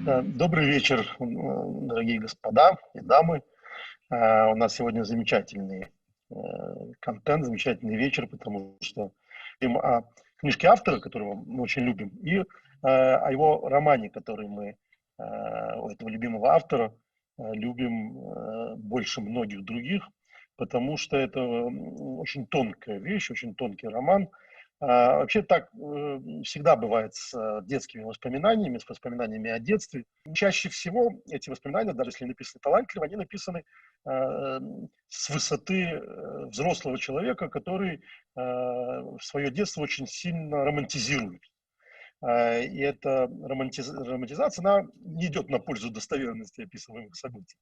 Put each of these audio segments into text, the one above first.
Добрый вечер, дорогие господа и дамы. У нас сегодня замечательный контент, замечательный вечер, потому что говорим о книжке автора, которого мы очень любим, и о его романе, который мы у этого любимого автора любим больше многих других, потому что это очень тонкая вещь, очень тонкий роман. Вообще так всегда бывает с детскими воспоминаниями, с воспоминаниями о детстве. Чаще всего эти воспоминания, даже если написаны талантливо, они написаны с высоты взрослого человека, который свое детство очень сильно романтизирует. И эта романтизация, она не идет на пользу достоверности описываемых событий.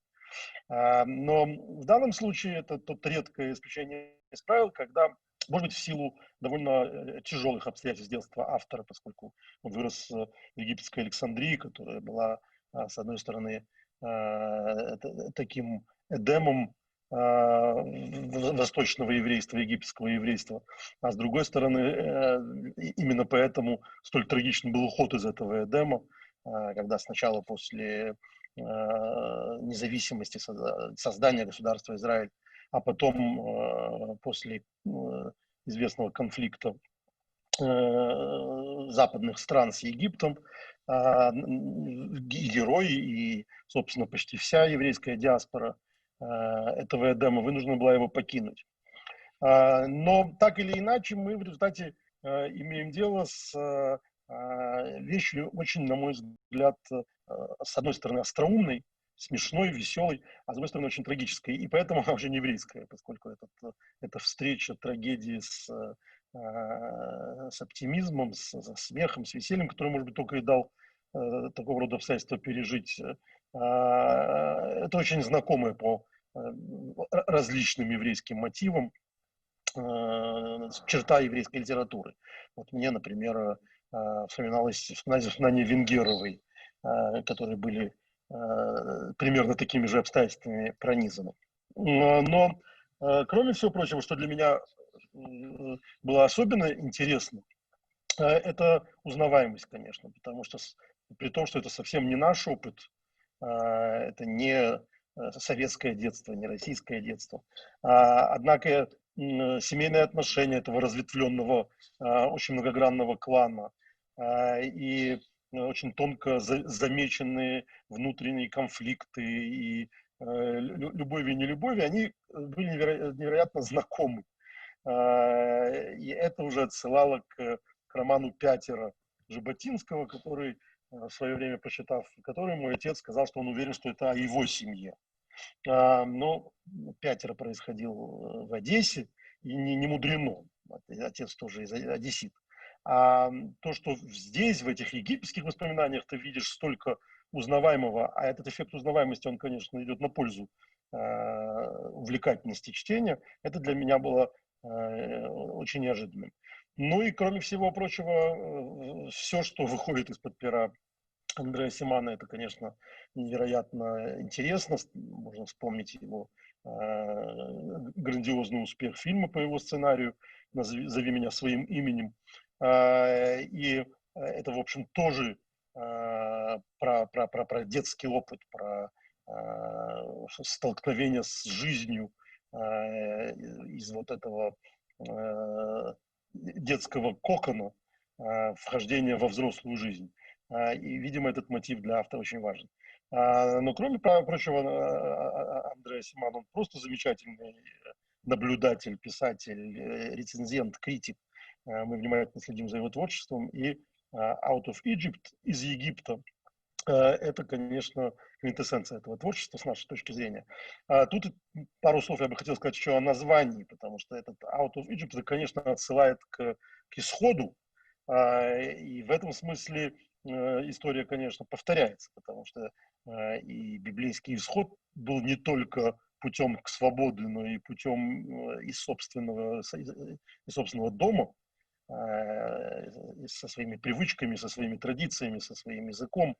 Но в данном случае это тот редкое исключение из правил, когда, может быть, в силу довольно тяжелых обстоятельств детства автора, поскольку он вырос в египетской Александрии, которая была, с одной стороны, таким эдемом восточного еврейства, египетского еврейства, а с другой стороны, именно поэтому столь трагичный был уход из этого эдема, когда сначала после независимости, создания государства Израиль, а потом после известного конфликта западных стран с Египтом, герои и, собственно, почти вся еврейская диаспора этого Эдема вынуждена была его покинуть. Но так или иначе мы в результате имеем дело с вещью очень, на мой взгляд, с одной стороны остроумной, смешной, веселой, а с другой стороны очень трагической. И поэтому она уже не еврейская, поскольку эта встреча трагедии с оптимизмом, с смехом, с весельем, который, может быть, только и дал такого рода обстоятельства пережить. Это очень знакомое по различным еврейским мотивам черта еврейской литературы. Вот мне, например, вспоминались воспоминания Венгеровой, которые были примерно такими же обстоятельствами пронизаны. Но, кроме всего прочего, что для меня было особенно интересно, это узнаваемость, конечно, потому что при том, что это совсем не наш опыт, это не советское детство, не российское детство, однако семейные отношения этого разветвленного, очень многогранного клана и очень тонко замеченные внутренние конфликты и любовь и нелюбовь, они были невероятно знакомы. И это уже отсылало к роману «Пятеро» Жаботинского, который в свое время прочитав, который мой отец сказал, что он уверен, что это о его семье. Но «Пятеро» происходил в Одессе, и не мудрено. Отец тоже одессит. А то, что здесь, в этих египетских воспоминаниях, ты видишь столько узнаваемого, а этот эффект узнаваемости, он, конечно, идет на пользу увлекательности чтения, это для меня было очень неожиданным. Ну и, кроме всего прочего, все, что выходит из-под пера Андре Асимана, это, конечно, невероятно интересно. Можно вспомнить его грандиозный успех фильма по его сценарию «Зови меня своим именем». И это, в общем, тоже про детский опыт, про столкновение с жизнью из вот этого детского кокона, вхождение во взрослую жизнь. И, видимо, этот мотив для автора очень важен. Но, кроме прочего, Андре Асиман, он просто замечательный наблюдатель, писатель, рецензент, критик. Мы внимательно следим за его творчеством. И «Out of Egypt» из Египта – это, конечно, квинтэссенция этого творчества с нашей точки зрения. Тут пару слов я бы хотел сказать еще о названии, потому что этот «Out of Egypt», это, конечно, отсылает к исходу. И в этом смысле история, конечно, повторяется, потому что и библейский исход был не только путем к свободе, но и путем из собственного дома, со своими привычками, со своими традициями, со своим языком,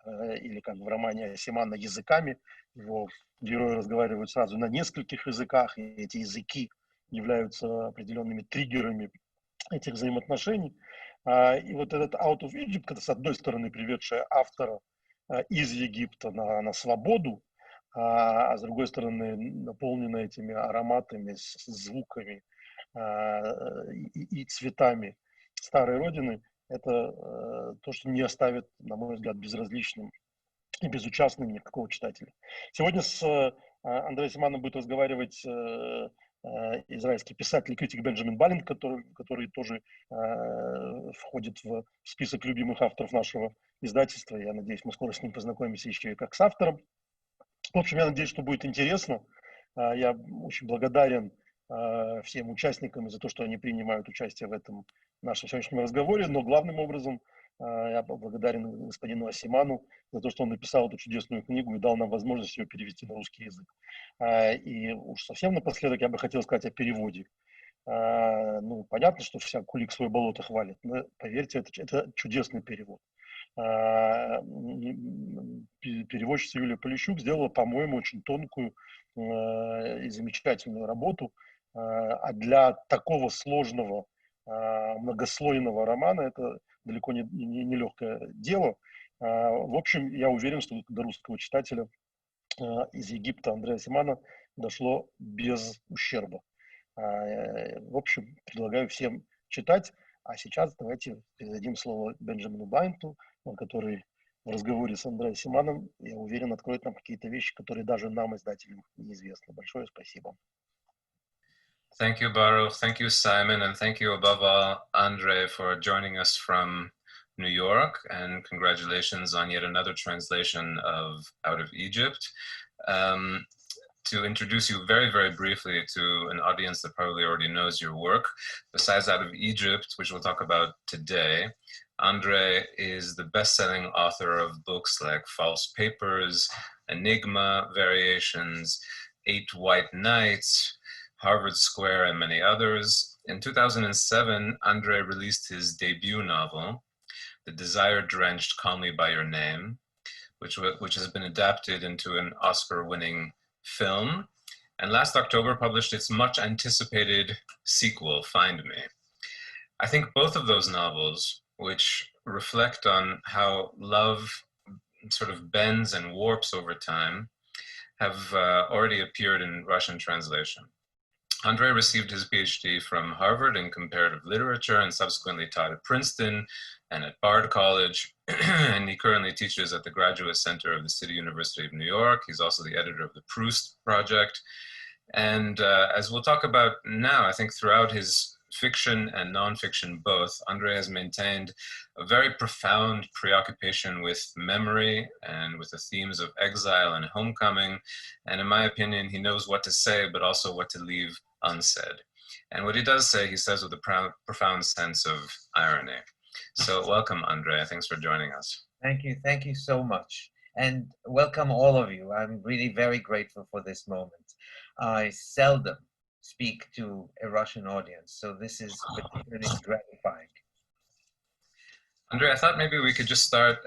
или, как в романе Асимана, языками. Его герои разговаривают сразу на нескольких языках, и эти языки являются определенными триггерами этих взаимоотношений. И вот этот «Out of Egypt», это, с одной стороны, приведшая автора из Египта на свободу, а с другой стороны наполнена этими ароматами, звуками и цветами старой родины, это то, что не оставит, на мой взгляд, безразличным и безучастным никакого читателя. Сегодня с Андре Асиманом будет разговаривать израильский писатель и критик Бенджамин Балинт, который тоже входит в список любимых авторов нашего издательства. Я надеюсь, мы скоро с ним познакомимся еще и как с автором. В общем, я надеюсь, что будет интересно. Я очень благодарен всем участникам за то, что они принимают участие в этом нашем сегодняшнем разговоре, но главным образом я благодарен господину Асиману за то, что он написал эту чудесную книгу и дал нам возможность ее перевести на русский язык. И уж совсем напоследок я бы хотел сказать о переводе. Ну, понятно, что вся кулик свое болото хвалит, но поверьте, это чудесный перевод. Переводчица Юлия Полищук сделала, по-моему, очень тонкую и замечательную работу. А для такого сложного, многослойного романа это далеко не легкое дело. В общем, я уверен, что до русского читателя из Египта Андре Асимана дошло без ущерба. В общем, предлагаю всем читать. А сейчас давайте передадим слово Бенджамину Балинту, который в разговоре с Андре Асиманом, я уверен, откроет нам какие-то вещи, которые даже нам, издателям, неизвестны. Большое спасибо. Thank you, Baruch. Thank you, Simon. And thank you above all, Andre, for joining us from New York. And congratulations on yet another translation of Out of Egypt. To introduce you very, very briefly to an audience that probably already knows your work, besides Out of Egypt, which we'll talk about today, Andre is the best-selling author of books like False Papers, Enigma, Variations, 8 White Nights, Harvard Square, and many others. In 2007, Andre released his debut novel, The Desire-Drenched Call Me By Your Name, which has been adapted into an Oscar-winning film, and last October published its much-anticipated sequel, Find Me. I think both of those novels, which reflect on how love sort of bends and warps over time, have already appeared in Russian translation. Andre received his PhD from Harvard in comparative literature and subsequently taught at Princeton and at Bard College, and he currently teaches at the Graduate Center of the City University of New York. He's also the editor of the Proust Project. And as we'll talk about now, I think throughout his fiction and nonfiction both, Andre has maintained a very profound preoccupation with memory and with the themes of exile and homecoming. And in my opinion, he knows what to say, but also what to leave unsaid. And what he does say, he says with a profound sense of irony. So welcome, Andre. Thanks for joining us. Thank you. Thank you so much. And welcome all of you. I'm really very grateful for this moment. I seldom speak to a Russian audience, so this is particularly gratifying. Andre, I thought maybe we could just start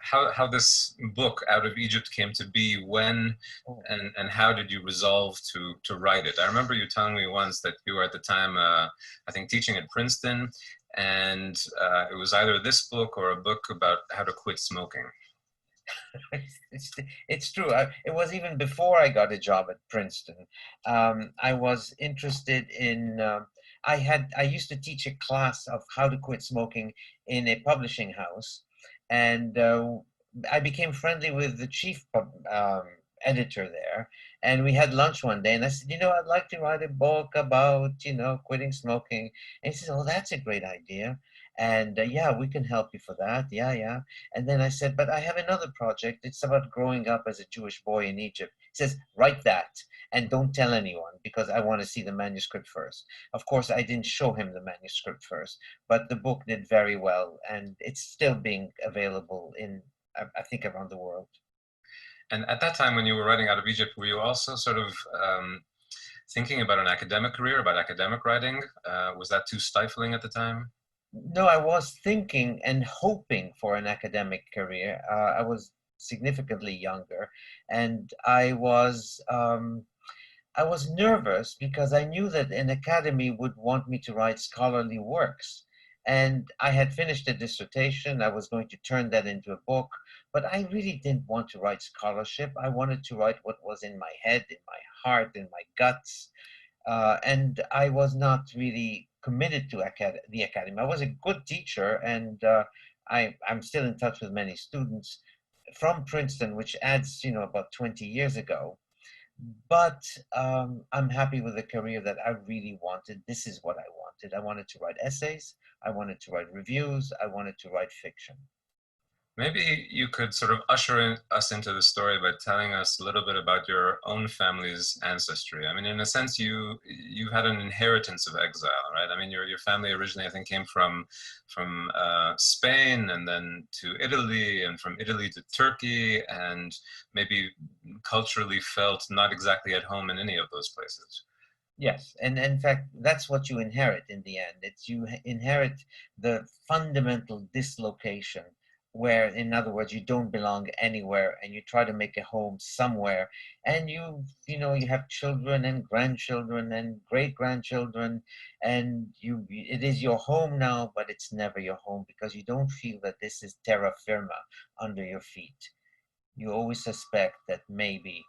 how this book, Out of Egypt, came to be, when, and how did you resolve to write it? I remember you telling me once that you were at the time, I think, teaching at Princeton, and it was either this book or a book about how to quit smoking. It's true. It was even before I got a job at Princeton. I was interested in, I used to teach a class of how to quit smoking in a publishing house. And I became friendly with the chief editor there. And we had lunch one day, and I said, I'd like to write a book about, quitting smoking. And he said, oh, that's a great idea. And yeah, we can help you for that. Yeah. And then I said, but I have another project. It's about growing up as a Jewish boy in Egypt. He says, write that and don't tell anyone, because I want to see the manuscript first. Of course, I didn't show him the manuscript first, but the book did very well. And it's still being available in, I think, around the world. And at that time, when you were writing Out of Egypt, were you also sort of thinking about an academic career, about academic writing? Was that too stifling at the time? No, I was thinking and hoping for an academic career. I was significantly younger, and I was nervous because I knew that an academy would want me to write scholarly works. And I had finished a dissertation. I was going to turn that into a book, but I really didn't want to write scholarship. I wanted to write what was in my head, in my heart, in my guts. And I was not really committed to the academy. I was a good teacher, and I'm still in touch with many students from Princeton, which adds, about 20 years ago. But I'm happy with the career that I really wanted. This is what I wanted. I wanted to write essays. I wanted to write reviews. I wanted to write fiction. Maybe you could sort of usher us into the story by telling us a little bit about your own family's ancestry. I mean, in a sense, you've had an inheritance of exile, right? I mean, your family originally, I think, came from Spain, and then to Italy, and from Italy to Turkey, and maybe culturally felt not exactly at home in any of those places. Yes, and in fact, that's what you inherit in the end. It's you inherit the fundamental dislocation where, in other words, you don't belong anywhere and you try to make a home somewhere, and you have children and grandchildren and great-grandchildren, and it is your home now, but it's never your home because you don't feel that this is terra firma under your feet. You always suspect that maybe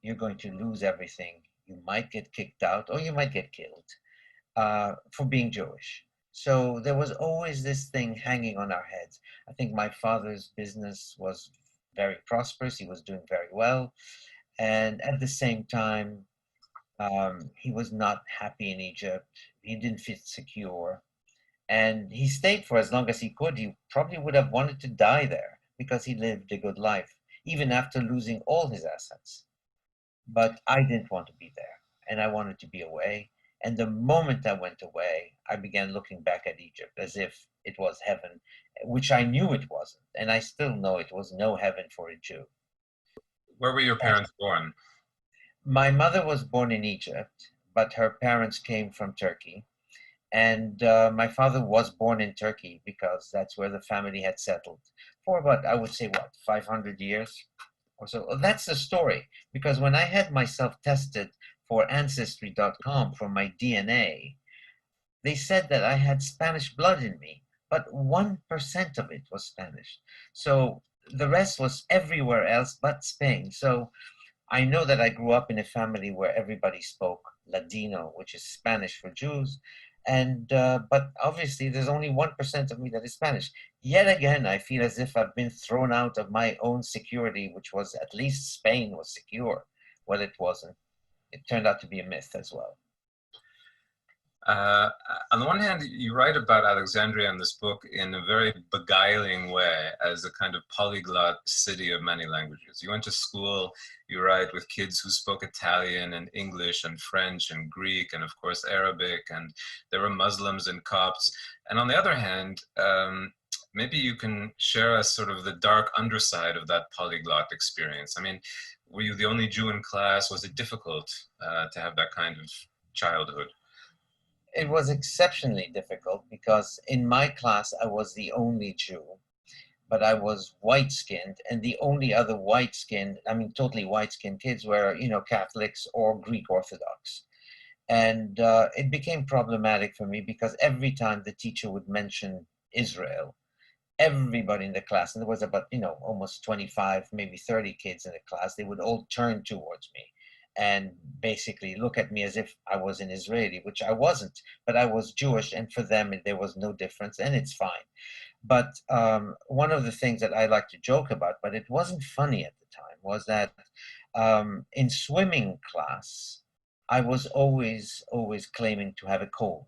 you're going to lose everything. You might get kicked out or you might get killed for being Jewish. So there was always this thing hanging on our heads. I think my father's business was very prosperous. He was doing very well. And at the same time, he was not happy in Egypt. He didn't feel secure. And he stayed for as long as he could. He probably would have wanted to die there because he lived a good life, even after losing all his assets. But I didn't want to be there, and I wanted to be away. And the moment I went away, I began looking back at Egypt as if it was heaven, which I knew it wasn't. And I still know it was no heaven for a Jew. Where were your parents born? My mother was born in Egypt, but her parents came from Turkey. And my father was born in Turkey because that's where the family had settled for about, I would say, 500 years or so. That's the story, because when I had myself tested for Ancestry.com for my DNA, they said that I had Spanish blood in me, but 1% of it was Spanish. So the rest was everywhere else but Spain. So I know that I grew up in a family where everybody spoke Ladino, which is Spanish for Jews. And but obviously there's only 1% of me that is Spanish. Yet again, I feel as if I've been thrown out of my own security, which was at least Spain was secure. Well, it wasn't. It turned out to be a myth as well. On the one hand, you write about Alexandria in this book in a very beguiling way as a kind of polyglot city of many languages. You went to school, you write, with kids who spoke Italian and English and French and Greek and, of course, Arabic, and there were Muslims and Copts. And on the other hand, maybe you can share us sort of the dark underside of that polyglot experience. I mean, were you the only Jew in class? Was it difficult to have that kind of childhood? It was exceptionally difficult because in my class, I was the only Jew, but I was white-skinned, and the only other white-skinned, I mean, totally white-skinned kids were, Catholics or Greek Orthodox. And it became problematic for me because every time the teacher would mention Israel, everybody in the class, and there was about, almost 25, maybe 30 kids in the class, they would all turn towards me and basically look at me as if I was an Israeli, which I wasn't, but I was Jewish, and for them there was no difference, and it's fine. But one of the things that I like to joke about, but it wasn't funny at the time, was that in swimming class, I was always claiming to have a cold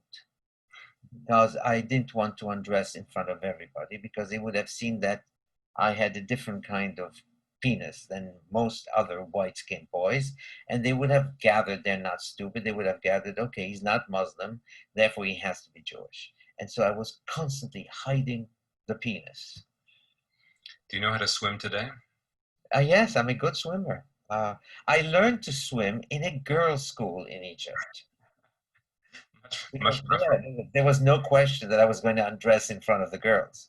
because I didn't want to undress in front of everybody because they would have seen that I had a different kind of penis than most other white-skinned boys, and they would have gathered, they're not stupid, they would have gathered, okay, he's not Muslim, therefore he has to be Jewish. And so I was constantly hiding the penis. Do you know how to swim today? Yes, I'm a good swimmer. I learned to swim in a girls' school in Egypt. Much preferable. There was no question that I was going to undress in front of the girls.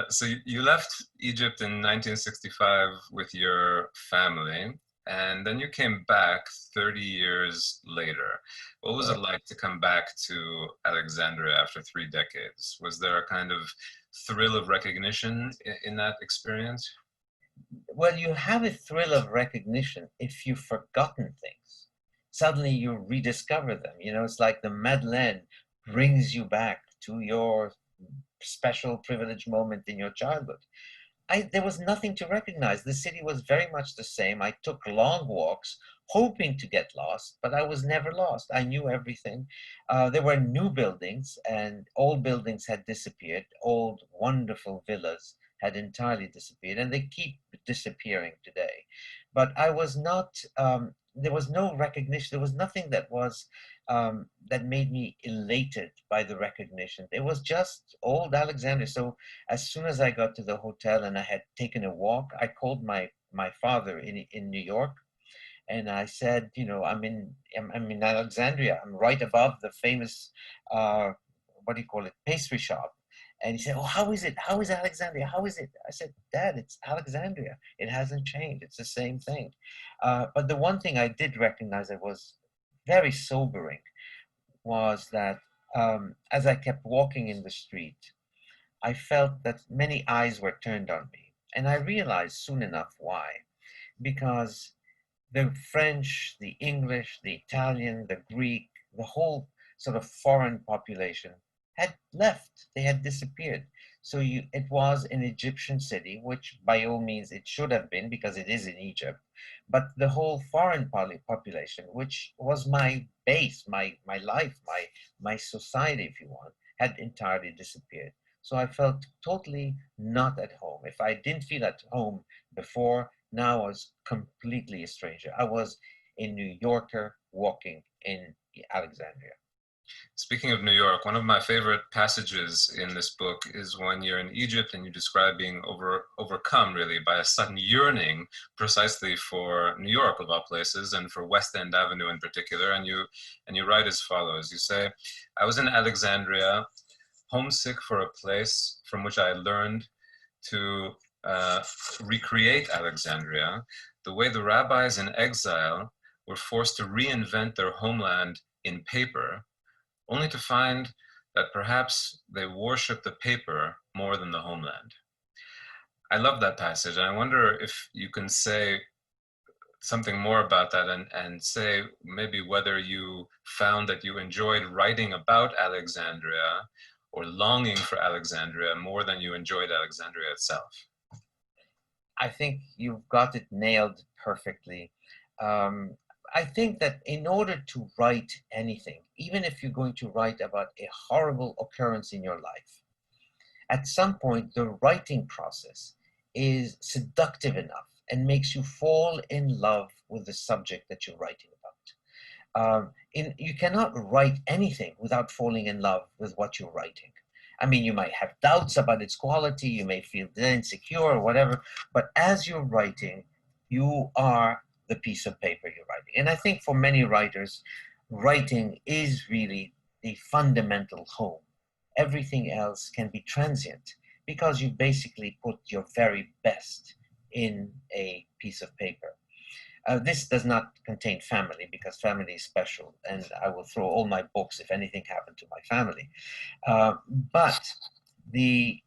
So you left Egypt in 1965 with your family, and then you came back 30 years later. What was it like to come back to Alexandria after 3 decades? Was there a kind of thrill of recognition in that experience? Well, you have a thrill of recognition if you've forgotten things. Suddenly you rediscover them. You know, it's like the Madeleine brings you back to your special privileged moment in your childhood. There was nothing to recognize. The city was very much the same. I took long walks, hoping to get lost, but I was never lost. I knew everything. There were new buildings, and old buildings had disappeared. Old, wonderful villas had entirely disappeared, and they keep disappearing today. But I was not, there was no recognition. There was nothing that was, that made me elated by the recognition. It was just old Alexandria. So as soon as I got to the hotel and I had taken a walk, I called my father in New York, and I said, you know, I'm in Alexandria. I'm right above the famous, what do you call it, pastry shop. And he said, oh, how is it? How is Alexandria? How is it? I said, Dad, it's Alexandria. It hasn't changed. It's the same thing. But the one thing I did recognize that was very sobering was that as I kept walking in the street, I felt that many eyes were turned on me. And I realized soon enough why. Because the French, the English, the Italian, the Greek, the whole sort of foreign population had left. They had disappeared. So it was an Egyptian city, which by all means it should have been because it is in Egypt. But the whole foreign population, which was my base, my life, my society, if you want, had entirely disappeared. So I felt totally not at home. If I didn't feel at home before, now I was completely a stranger. I was a New Yorker walking in Alexandria. Speaking of New York, one of my favorite passages in this book is when you're in Egypt and you describe being overcome really by a sudden yearning precisely for New York of all places and for West End Avenue in particular. And you write as follows. You say, I was in Alexandria, homesick for a place from which I learned to recreate Alexandria the way the rabbis in exile were forced to reinvent their homeland in paper, only to find that perhaps they worship the paper more than the homeland. I love that passage, and I wonder if you can say something more about that and say maybe whether you found that you enjoyed writing about Alexandria or longing for Alexandria more than you enjoyed Alexandria itself. I think you've got it nailed perfectly. I think that in order to write anything, even if you're going to write about a horrible occurrence in your life, at some point the writing process is seductive enough and makes you fall in love with the subject that you're writing about. You cannot write anything without falling in love with what you're writing. I mean, you might have doubts about its quality, you may feel insecure or whatever, but as you're writing, you are the piece of paper you're writing. And I think for many writers, writing is really the fundamental home. Everything else can be transient because you basically put your very best in a piece of paper. This does not contain family because family is special, and I will throw all my books if anything happened to my family. But the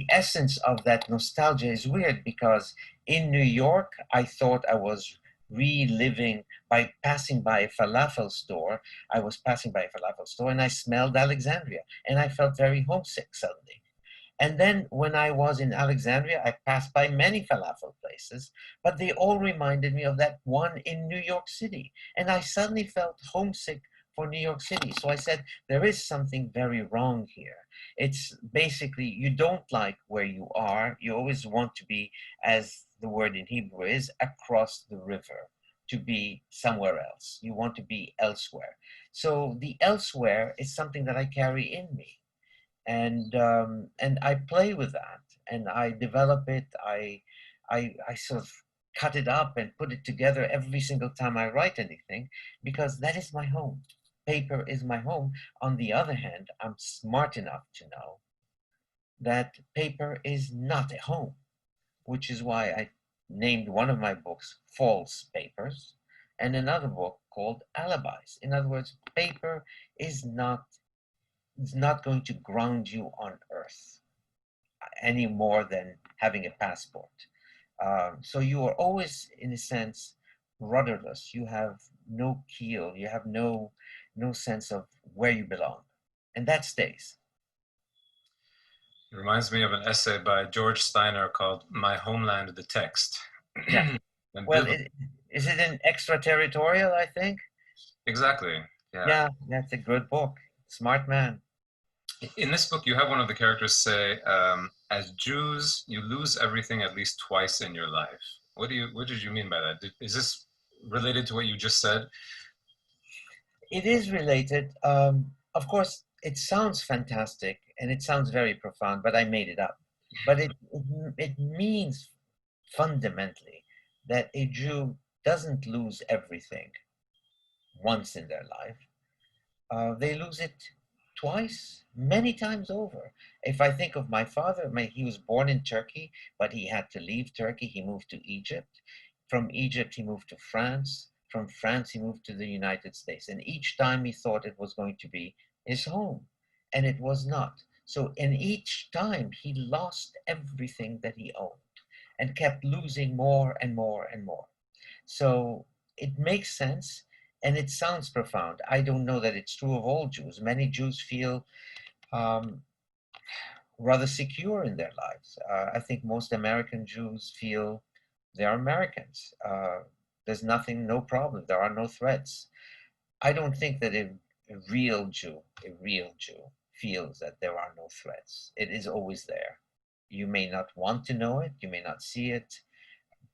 essence of that nostalgia is weird because in New York, I thought I was reliving by passing by a falafel store. I was passing by a falafel store and I smelled Alexandria and I felt very homesick suddenly. And then when I was in Alexandria, I passed by many falafel places, but they all reminded me of that one in New York City. And I suddenly felt homesick for New York City. So I said, there is something very wrong here. It's basically, you don't like where you are. You always want to be, as the word in Hebrew is, across the river, to be somewhere else. You want to be elsewhere. So the elsewhere is something that I carry in me. And I play with that and I develop it. I sort of cut it up and put it together every single time I write anything, because that is my home. Paper is my home. On the other hand, I'm smart enough to know that paper is not a home, which is why I named one of my books False Papers, and another book called Alibis. In other words, paper is not going to ground you on earth any more than having a passport. So you are always, in a sense, rudderless. You have no keel. You have no sense of where you belong, and that stays. It reminds me of an essay by George Steiner called "My Homeland: The Text." Yeah. Well, is it an extraterritorial? I think. Exactly. Yeah. Yeah, that's a good book. Smart man. In this book, you have one of the characters say, "As Jews, you lose everything at least twice in your life." What did you mean by that? Is this related to what you just said? It is related. Of course, it sounds fantastic and it sounds very profound, but I made it up. But it means fundamentally that a Jew doesn't lose everything once in their life. They lose it twice, many times over. If I think of my father, he was born in Turkey, but he had to leave Turkey. He moved to Egypt. From Egypt, he moved to France. From France, he moved to the United States. And each time he thought it was going to be his home, and it was not. So in each time, he lost everything that he owned and kept losing more and more and more. So it makes sense. And it sounds profound. I don't know that it's true of all Jews. Many Jews feel rather secure in their lives. I think most American Jews feel they're Americans. There's no problem. There are no threats. I don't think that a real Jew feels that there are no threats. It is always there. You may not want to know it. You may not see it.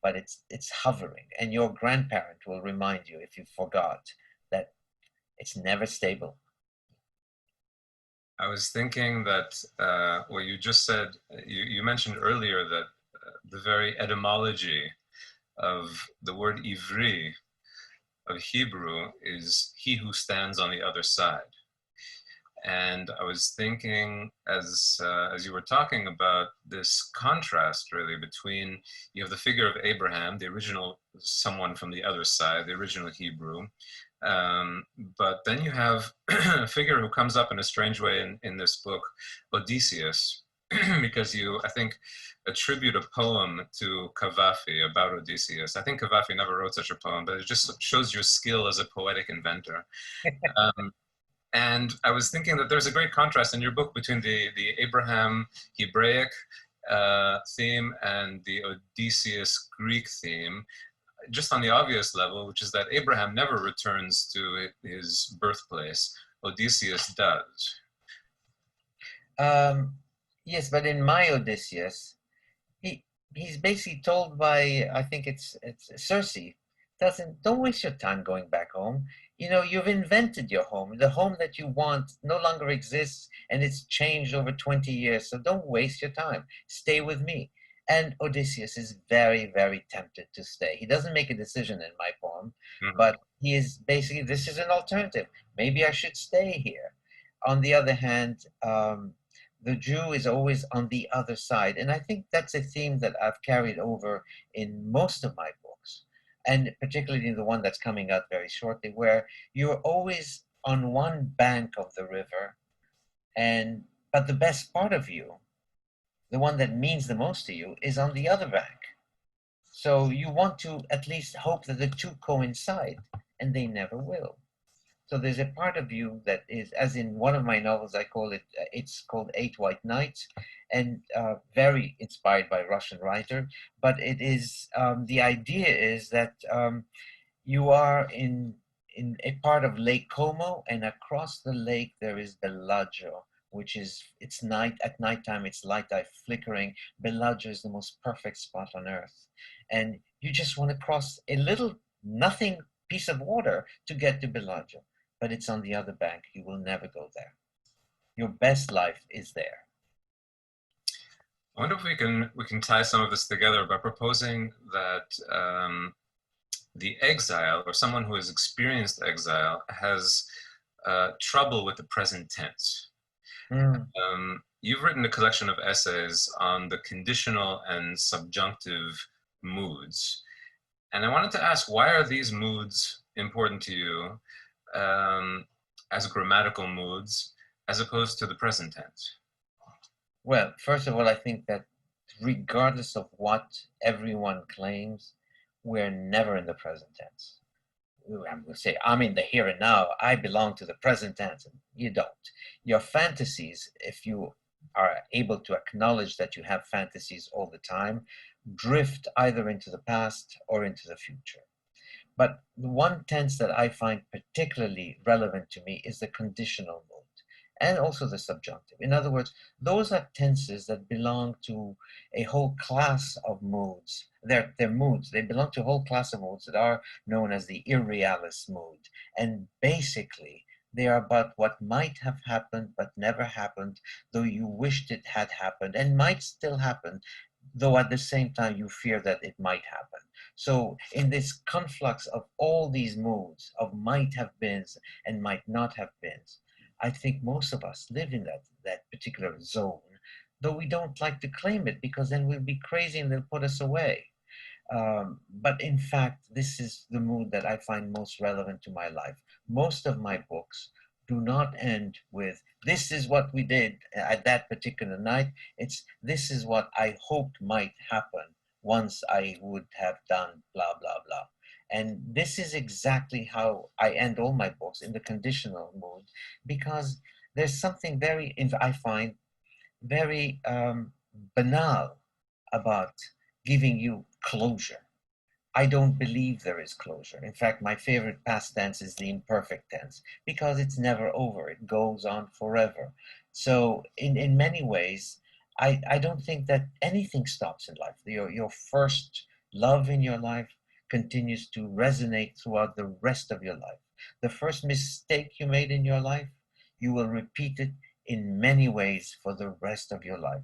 But it's hovering, and your grandparent will remind you if you forgot that it's never stable. I was thinking that what you just said, you mentioned earlier that the very etymology of the word ivri, of Hebrew, is he who stands on the other side. And I was thinking, as you were talking about this contrast, really, between, you have the figure of Abraham, the original someone from the other side, the original Hebrew, but then you have a figure who comes up in a strange way in this book, Odysseus, because you, I think, attribute a poem to Cavafy about Odysseus. I think Cavafy never wrote such a poem, but it just shows your skill as a poetic inventor. And I was thinking that there's a great contrast in your book between the Abraham Hebraic theme and the Odysseus Greek theme, just on the obvious level, which is that Abraham never returns to his birthplace. Odysseus does. Yes, but in my Odysseus, he's basically told by, I think it's Circe, don't waste your time going back home. You know, you've invented your home. The home that you want no longer exists, and it's changed over 20 years. So don't waste your time. Stay with me. And Odysseus is very, very tempted to stay. He doesn't make a decision in my poem, but he is basically, this is an alternative. Maybe I should stay here. On the other hand, the Jew is always on the other side. And I think that's a theme that I've carried over in most of my books, and particularly the one that's coming out very shortly, where you're always on one bank of the river, but the best part of you, the one that means the most to you, is on the other bank. So you want to at least hope that the two coincide, and they never will. So there's a part of you that is, as in one of my novels, I call it, it's called 8 White Nights, and very inspired by a Russian writer. But it is, the idea is that you are in a part of Lake Como, and across the lake there is Bellagio, which is, it's night, at nighttime it's light flickering. Bellagio is the most perfect spot on earth. And you just want to cross a little nothing piece of water to get to Bellagio. But it's on the other bank. You will never go there. Your best life is there. I wonder if we can tie some of this together by proposing that the exile, or someone who has experienced exile, has trouble with the present tense. You've written a collection of essays on the conditional and subjunctive moods. And I wanted to ask, why are these moods important to you as grammatical moods, as opposed to the present tense? Well, first of all, I think that regardless of what everyone claims, we're never in the present tense. I'm going to say, I'm in the here and now. I belong to the present tense. And you don't. Your fantasies, if you are able to acknowledge that you have fantasies all the time, drift either into the past or into the future. But the one tense that I find particularly relevant to me is the conditional mood, and also the subjunctive. In other words, those are tenses that belong to a whole class of moods. They're moods. They belong to a whole class of moods that are known as the irrealis mood. And basically, they are about what might have happened but never happened, though you wished it had happened, and might still happen, though at the same time you fear that it might happen. So in this conflux of all these moods of might have beens and might not have beens, I think most of us live in that particular zone, though we don't like to claim it because then we'll be crazy and they'll put us away. But in fact, this is the mood that I find most relevant to my life. Most of my books do not end with, this is what we did at that particular night. It's, this is what I hoped might happen once I would have done blah, blah, blah. And this is exactly how I end all my books, in the conditional mood, because there's something very, I find, very banal about giving you closure. I don't believe there is closure. In fact, my favorite past tense is the imperfect tense because it's never over. It goes on forever. So in many ways, I don't think that anything stops in life. Your first love in your life continues to resonate throughout the rest of your life. The first mistake you made in your life, you will repeat it in many ways for the rest of your life.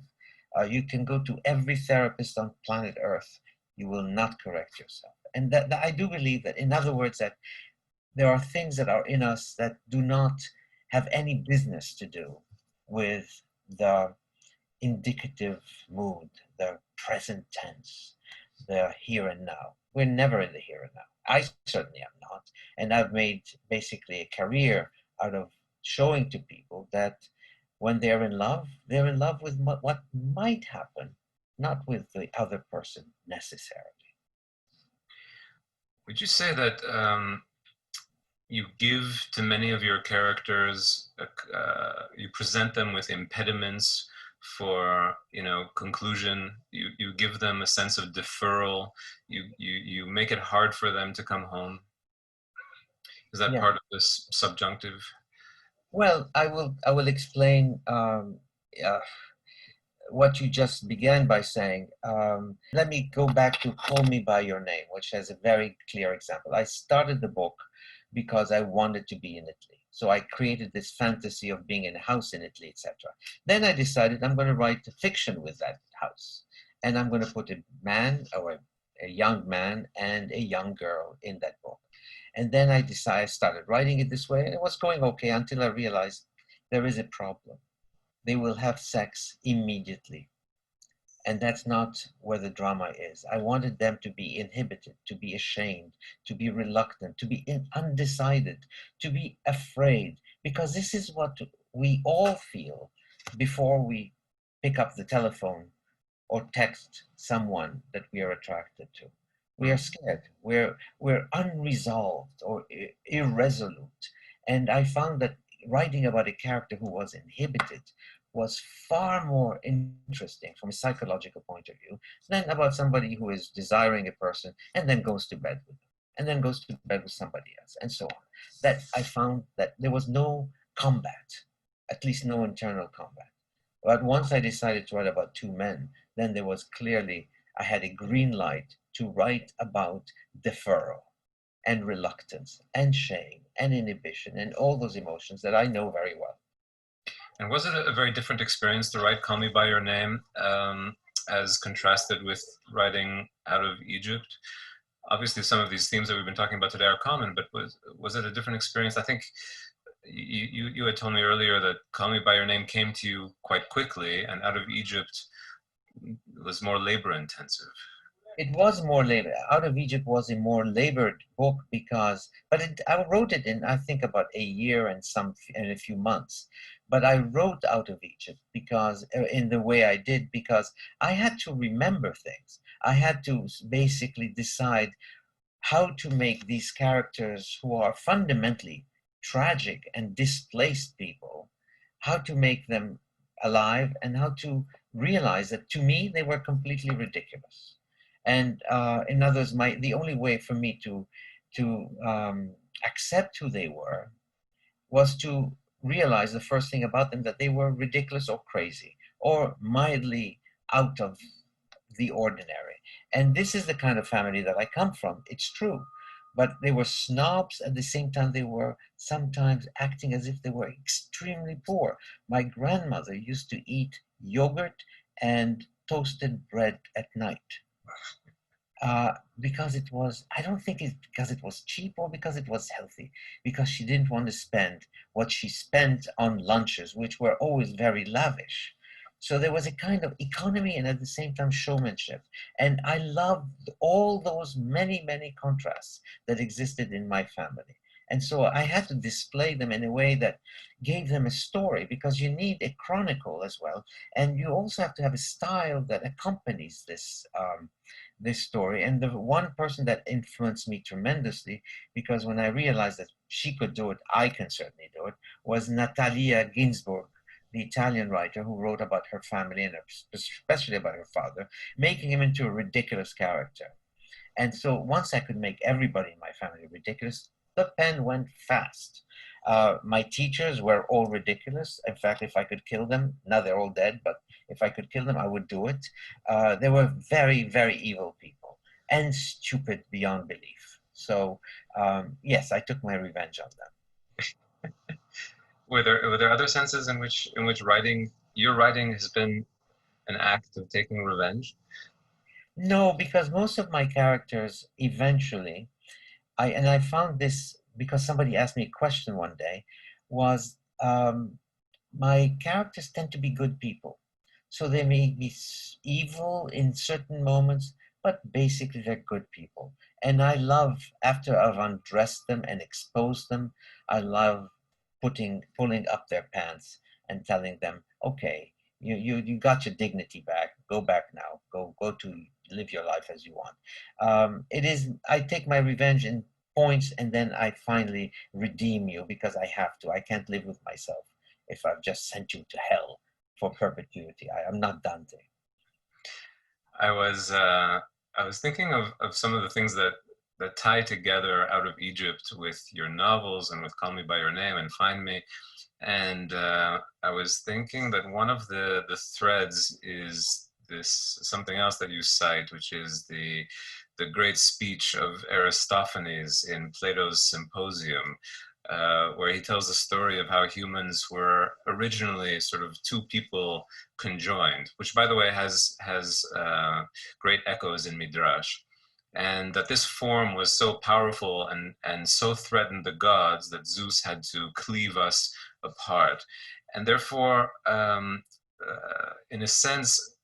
You can go to every therapist on planet Earth. You will not correct yourself. And that I do believe that, in other words, that there are things that are in us that do not have any business to do with the indicative mood, the present tense, the here and now. We're never in the here and now. I certainly am not. And I've made basically a career out of showing to people that when they're in love with what might happen, not with the other person necessarily. Would you say that you give to many of your characters, you present them with impediments for, conclusion, you give them a sense of deferral, you make it hard for them to come home? Is that part of this subjunctive? Well, I will explain what you just began by saying. Let me go back to Call Me By Your Name, which has a very clear example. I started the book because I wanted to be in Italy. So I created this fantasy of being in a house in Italy, etc. Then I decided I'm going to write fiction with that house. And I'm going to put a man, or a young man and a young girl in that book. And then I started writing it this way, and it was going okay until I realized there is a problem. They will have sex immediately. And that's not where the drama is. I wanted them to be inhibited, to be ashamed, to be reluctant, to be undecided, to be afraid, because this is what we all feel before we pick up the telephone or text someone that we are attracted to. We are scared, we're unresolved or irresolute. And I found that writing about a character who was inhibited was far more interesting from a psychological point of view than about somebody who is desiring a person and then goes to bed with them, and then goes to bed with somebody else, and so on. That I found that there was no combat, at least no internal combat. But once I decided to write about two men, then there was clearly, I had a green light to write about deferral and reluctance and shame and inhibition and all those emotions that I know very well. And was it a very different experience to write Call Me By Your Name as contrasted with writing Out of Egypt? Obviously, some of these themes that we've been talking about today are common, but was it a different experience? I think you had told me earlier that Call Me By Your Name came to you quite quickly, and Out of Egypt was more labor intensive. It was more labor. Out of Egypt was a more labored book because, I wrote it in, I think, about a year and a few months. But I wrote Out of Egypt because, in the way I did, because I had to remember things. I had to basically decide how to make these characters who are fundamentally tragic and displaced people, how to make them alive and how to realize that to me they were completely ridiculous. And in other words, the only way for me to accept who they were was to realize the first thing about them, that they were ridiculous or crazy or mildly out of the ordinary. And this is the kind of family that I come from. It's true. But they were snobs. At the same time, they were sometimes acting as if they were extremely poor. My grandmother used to eat yogurt and toasted bread at night. Because it was, I don't think it's because it was cheap or because it was healthy, because she didn't want to spend what she spent on lunches, which were always very lavish. So there was a kind of economy and at the same time showmanship. And I loved all those many, many contrasts that existed in my family. And so I had to display them in a way that gave them a story, because you need a chronicle as well. And you also have to have a style that accompanies this, this story. And the one person that influenced me tremendously, because when I realized that she could do it, I can certainly do it, was Natalia Ginzburg, the Italian writer who wrote about her family and especially about her father, making him into a ridiculous character. And so once I could make everybody in my family ridiculous, the pen went fast. My teachers were all ridiculous. In fact, if I could kill them, now they're all dead, but if I could kill them, I would do it. They were very, very evil people and stupid beyond belief. So yes, I took my revenge on them. Were there other senses in which your writing has been an act of taking revenge? No, because most of my characters eventually, I found this because somebody asked me a question one day, was my characters tend to be good people. So they may be evil in certain moments, but basically they're good people. And I love, after I've undressed them and exposed them, I love pulling up their pants and telling them, okay, you got your dignity back. Go back now. Go to live your life as you want. I take my revenge in points, and then I finally redeem you because I have to. I can't live with myself if I've just sent you to hell for perpetuity. I'm not Dante. I was thinking of some of the things that tie together Out of Egypt with your novels and with Call Me by Your Name and Find Me. And I was thinking that one of the threads is this something else that you cite, which is the great speech of Aristophanes in Plato's Symposium, where he tells the story of how humans were originally sort of two people conjoined, which, by the way, has great echoes in Midrash. And that this form was so powerful and so threatened the gods that Zeus had to cleave us apart. And therefore, in a sense,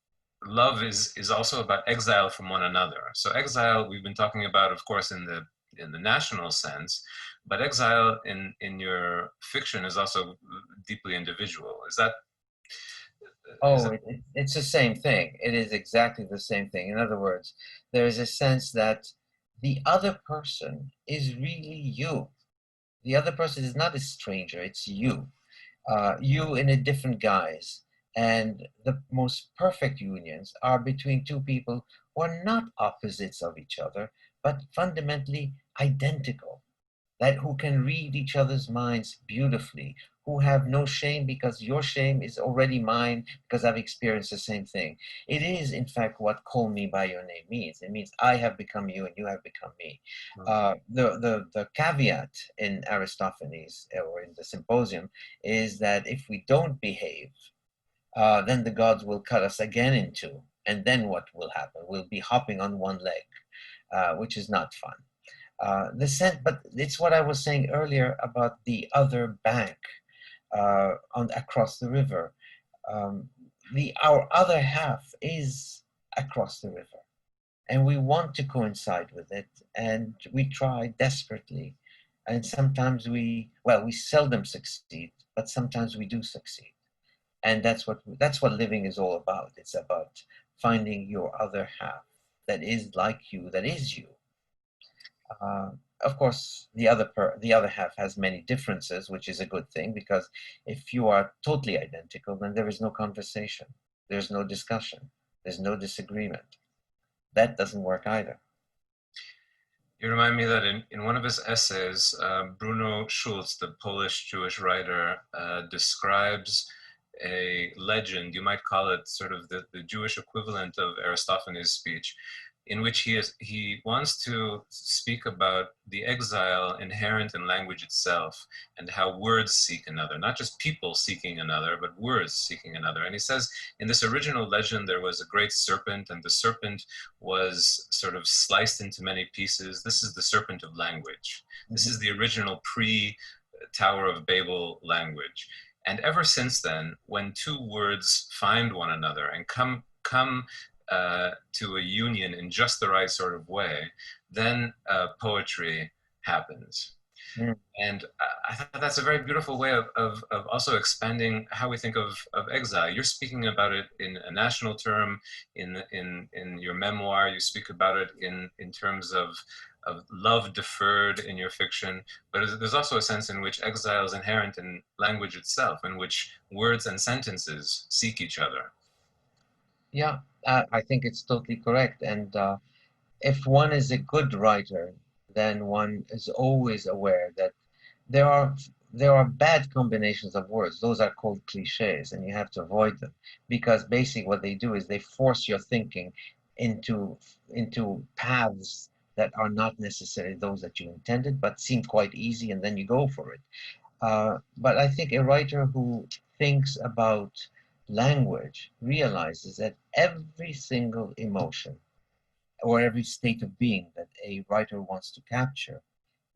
love is also about exile from one another. So exile, we've been talking about, of course, in the national sense, but exile in your fiction is also deeply individual. Is that? It's the same thing. It is exactly the same thing. In other words, there is a sense that the other person is really you. The other person is not a stranger, it's you. You in a different guise. And the most perfect unions are between two people who are not opposites of each other, but fundamentally identical, that who can read each other's minds beautifully, who have no shame because your shame is already mine because I've experienced the same thing. It is, in fact, what Call Me by Your Name means. It means I have become you and you have become me. The caveat in Aristophanes or in the Symposium is that if we don't behave, then the gods will cut us again in two. And then what will happen? We'll be hopping on one leg, which is not fun. But it's what I was saying earlier about the other bank across the river. Our other half is across the river. and we want to coincide with it, and we try desperately, and sometimes we seldom succeed, but sometimes we do succeed, and that's what living is all about. It's about finding your other half that is like you, that is you. Of course, the other half has many differences, which is a good thing, because if you are totally identical, then there is no conversation, there's no discussion, there's no disagreement. That doesn't work either. You remind me that in one of his essays, Bruno Schulz, the Polish Jewish writer, describes a legend, you might call it sort of the Jewish equivalent of Aristophanes' speech, in which he wants to speak about the exile inherent in language itself and how words seek another, not just people seeking another, but words seeking another. And he says, in this original legend, there was a great serpent, and the serpent was sort of sliced into many pieces. This is the serpent of language. This is the original pre-Tower of Babel language. And ever since then, when two words find one another and come to a union in just the right sort of way, then poetry happens. Mm. And I thought that's a very beautiful way of also expanding how we think of exile. You're speaking about it in a national term, in your memoir, you speak about it in terms of love deferred in your fiction, but there's also a sense in which exile is inherent in language itself, in which words and sentences seek each other. Yeah, I think it's totally correct. And if one is a good writer, then one is always aware that there are bad combinations of words. Those are called cliches, and you have to avoid them, because basically what they do is they force your thinking into paths that are not necessarily those that you intended, but seem quite easy, and then you go for it. But I think a writer who thinks about language realizes that every single emotion or every state of being that a writer wants to capture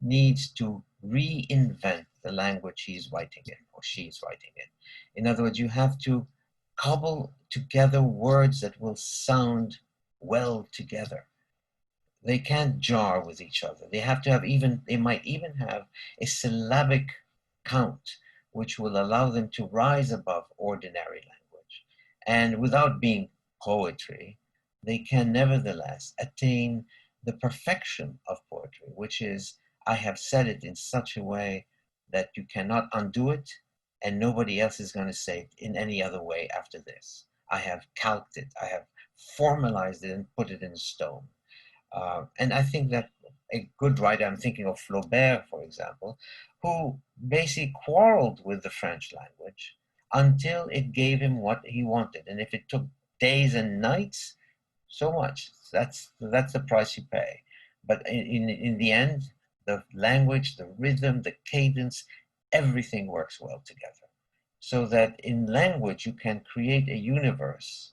needs to reinvent the language he's writing in or she's writing in. In other words, you have to cobble together words that will sound well together. They can't jar with each other. They have to have they might even have a syllabic count, which will allow them to rise above ordinary language. And without being poetry, they can nevertheless attain the perfection of poetry, which is, I have said it in such a way that you cannot undo it, and nobody else is going to say it in any other way after this. I have calqued it, I have formalized it and put it in stone. And I think that a good writer, I'm thinking of Flaubert, for example, who basically quarreled with the French language until it gave him what he wanted. And if it took days and nights, so much. That's the price you pay. But in the end, the language, the rhythm, the cadence, everything works well together. So that in language, you can create a universe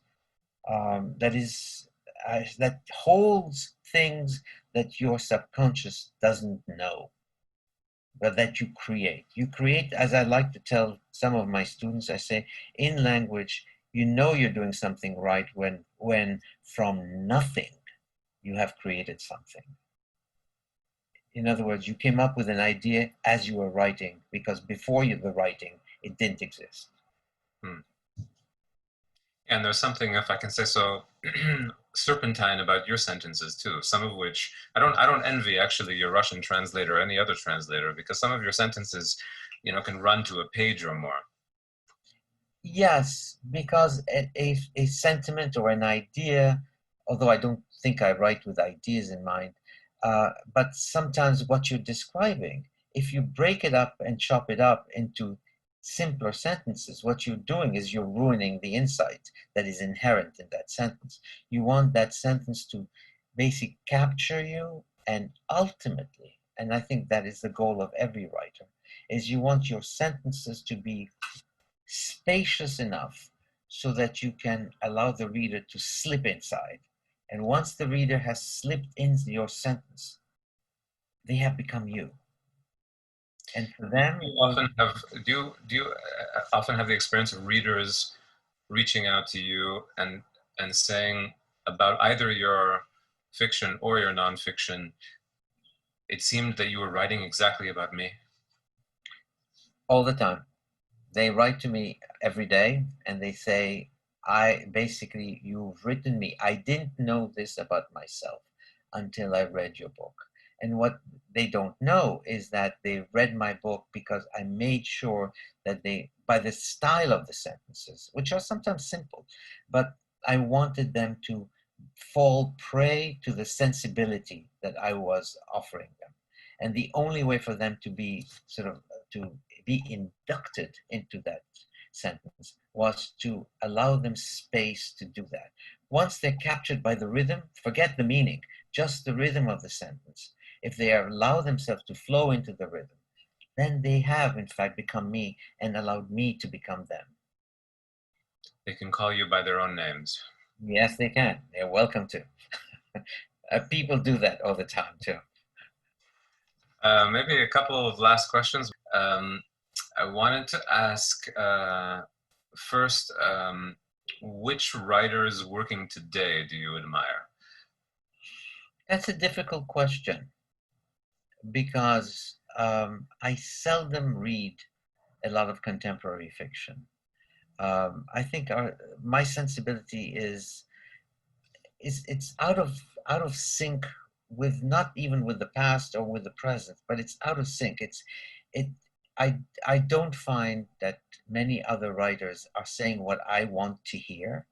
that holds things that your subconscious doesn't know, but that you create. You create, as I like to tell some of my students, I say, in language, you know you're doing something right when from nothing you have created something. In other words, you came up with an idea as you were writing, because before the writing, it didn't exist. And there's something, if I can say so, serpentine about your sentences too. Some of which I don't envy actually your Russian translator or any other translator, because some of your sentences, can run to a page or more. Yes, because a sentiment or an idea, although I don't think I write with ideas in mind, but sometimes what you're describing, if you break it up and chop it up into simpler sentences, what you're doing is you're ruining the insight that is inherent in that sentence. You want that sentence to basically capture you, and ultimately, and I think that is the goal of every writer, is you want your sentences to be spacious enough so that you can allow the reader to slip inside. And once the reader has slipped into your sentence, they have become you. And for them, do you often have the experience of readers reaching out to you and saying about either your fiction or your nonfiction, it seemed that you were writing exactly about me. All the time. They write to me every day and they say, you've written me. I didn't know this about myself until I read your book. And what they don't know is that they read my book because I made sure that by the style of the sentences, which are sometimes simple, but I wanted them to fall prey to the sensibility that I was offering them. And the only way for them to be inducted into that sentence was to allow them space to do that. Once they're captured by the rhythm, forget the meaning, just the rhythm of the sentence. If they allow themselves to flow into the rhythm, then they have in fact become me and allowed me to become them. They can call you by their own names. Yes, they can. They're welcome to. People do that all the time too. Maybe a couple of last questions. I wanted to ask first, which writers working today do you admire? That's a difficult question because I seldom read a lot of contemporary fiction. I think my sensibility is it's out of sync with, not even with the past or with the present, but it's out of sync. I don't find that many other writers are saying what I want to hear.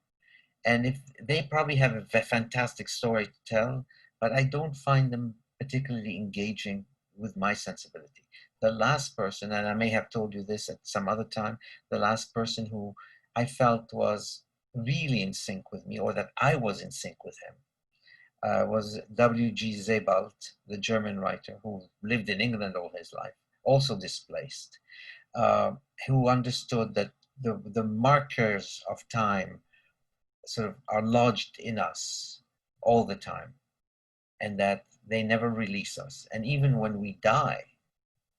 And if they probably have a fantastic story to tell, but I don't find them particularly engaging with my sensibility. The last person, and I may have told you this at some other time, the last person who I felt was really in sync with me, or that I was in sync with him, was W.G. Sebald, the German writer who lived in England all his life, also displaced, who understood that the markers of time sort of are lodged in us all the time, and that they never release us. And even when we die,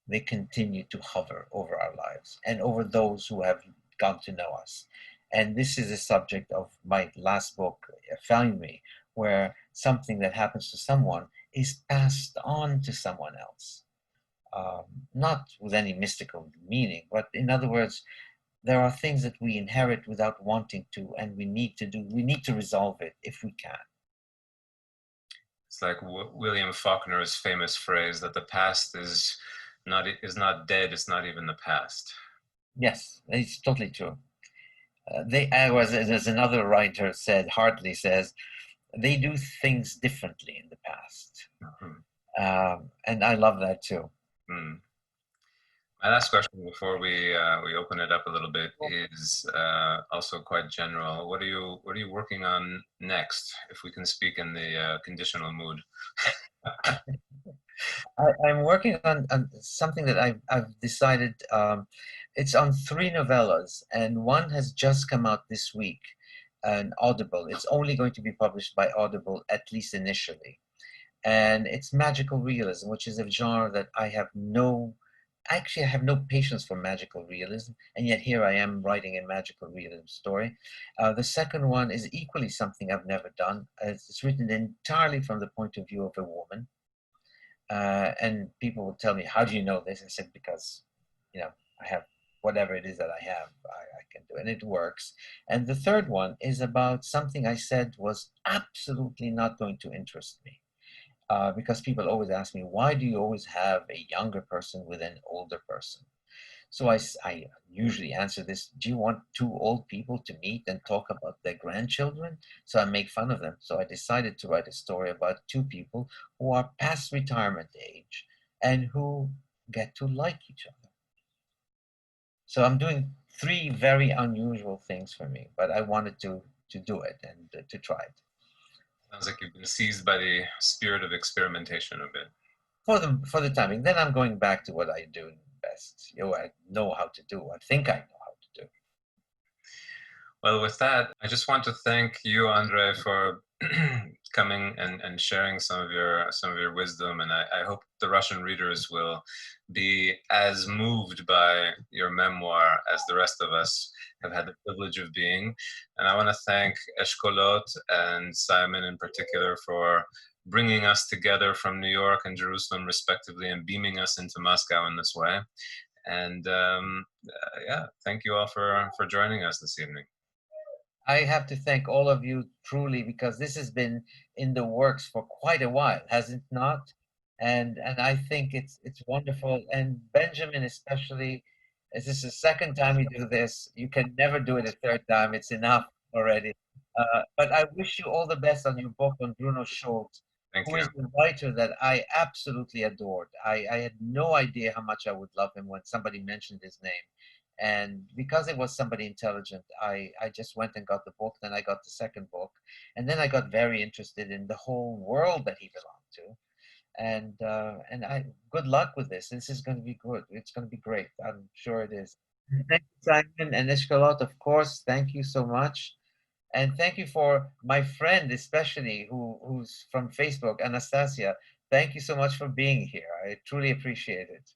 they continue to hover over our lives and over those who have gone to know us. And this is a subject of my last book, Found Me, where something that happens to someone is passed on to someone else. Not with any mystical meaning, but in other words, there are things that we inherit without wanting to, and we need to resolve it if we can. It's like William Faulkner's famous phrase that the past is not dead, it's not even the past. Yes, it's totally true. As another writer said, Hartley says, they do things differently in the past. Mm-hmm. And I love that too. Mm. My last question before we open it up a little bit is also quite general. What are you working on next? If we can speak in the conditional mood. I'm working on something that I've decided. It's on 3 novellas, and one has just come out this week, an Audible. It's only going to be published by Audible, at least initially. And it's magical realism, which is a genre that I have no patience for magical realism, and yet here I am writing a magical realism story. The second one is equally something I've never done. It's written entirely from the point of view of a woman. And people will tell me, how do you know this? I said, because, I have whatever it is that I have, I can do, and it works. And the third one is about something I said was absolutely not going to interest me. Because people always ask me, why do you always have a younger person with an older person? So I usually answer this, do you want 2 old people to meet and talk about their grandchildren? So I make fun of them. So I decided to write a story about 2 people who are past retirement age and who get to like each other. So I'm doing 3 very unusual things for me, but I wanted to do it and to try it. Sounds like you've been seized by the spirit of experimentation a bit. For the timing. Then I'm going back to what I do best. I know how to do. I think I know how to do. Well, with that, I just want to thank you, André, for coming and sharing some of your wisdom, and I hope the Russian readers will be as moved by your memoir as the rest of us have had the privilege of being. And I want to thank Eshkolot and Simon in particular for bringing us together from New York and Jerusalem respectively and beaming us into Moscow in this way. And yeah, thank you all for joining us this evening. I have to thank all of you truly, because this has been in the works for quite a while, has it not? And I think it's wonderful. And Benjamin especially, as this is the second time you do this, you can never do it a third time. It's enough already. But I wish you all the best on your book on Bruno Schultz, who is a writer that I absolutely adored. I had no idea how much I would love him when somebody mentioned his name. And because it was somebody intelligent, I just went and got the book. Then I got the second book. And then I got very interested in the whole world that he belonged to. And I good luck with this. This is going to be good. It's going to be great. I'm sure it is. Thank you, Simon, and Eshkalot, of course. Thank you so much. And thank you for my friend, especially who's from Facebook, Anastasia. Thank you so much for being here. I truly appreciate it.